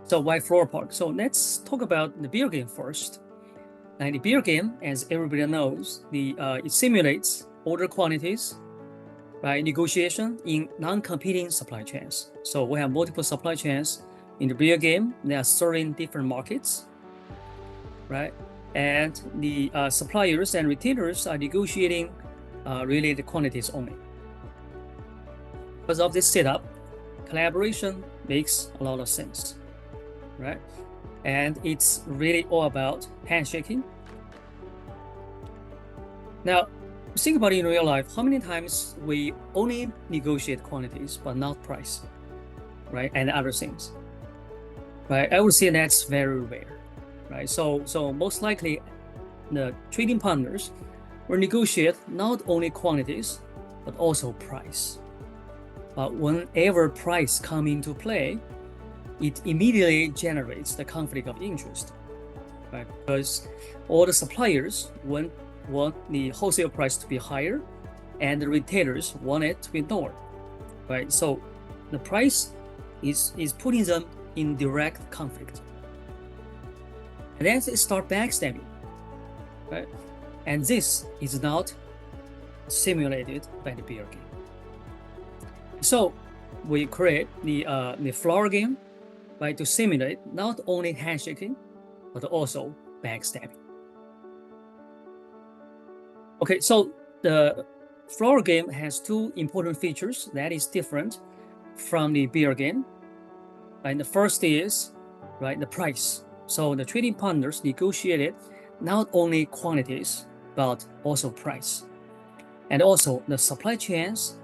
So why floor park? So let's talk about the beer game first. Now, the beer game, as everybody knows, it simulates order quantities by negotiation in non-competing supply chains. So we have multiple supply chains in the beer game. They are serving different markets, right? And the suppliers and retailers are negotiating really the quantities only. Because of this setup, collaboration makes a lot of sense, right? And it's really all about handshaking. Now, think about it in real life. How many times we only negotiate quantities but not price, right? And other things, right? I would say that's very rare, right? So most likely, the trading partners will negotiate not only quantities but also price. But whenever price come into play, it immediately generates the conflict of interest, right? Because all the suppliers want the wholesale price to be higher, and the retailers want it to be lower, right? So the price is putting them in direct conflict. And then they start backstabbing, right? And this is not simulated by the beer game. So we create the floor game to simulate not only handshaking, but also backstabbing. Okay, so the floor game has two important features that is different from the beer game. And the first is the price. So the trading partners negotiated not only quantities, but also price. And also the supply chains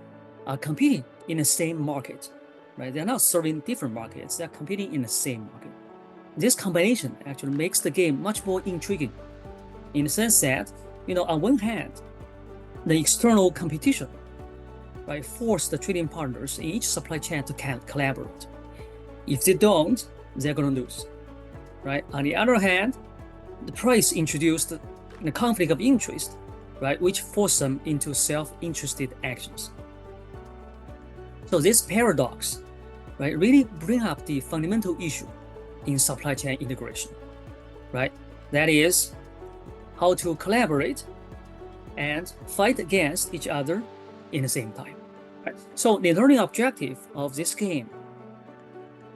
are competing in the same market, right? They're not serving different markets, they're competing in the same market. This combination actually makes the game much more intriguing in the sense that, on one hand, the external competition, right, force the trading partners in each supply chain to collaborate. If they don't, they're going to lose, right? On the other hand, the price introduced the conflict of interest, right, which forced them into self-interested actions. So this paradox, right, really bring up the fundamental issue in supply chain integration, right? That is how to collaborate and fight against each other in the same time. Right? So the learning objective of this game,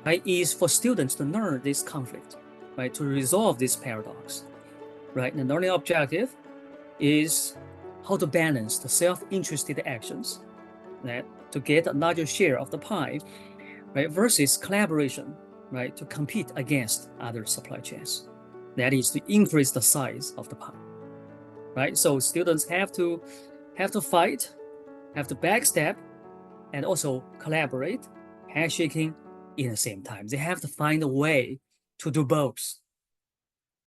right, is for students to learn this conflict, right, to resolve this paradox, right? The learning objective is how to balance the self-interested actions that to get a larger share of the pie, right, versus collaboration, right, to compete against other supply chains. That is to increase the size of the pie, right? So students have to fight, have to backstab, and also collaborate, handshaking in the same time. They have to find a way to do both.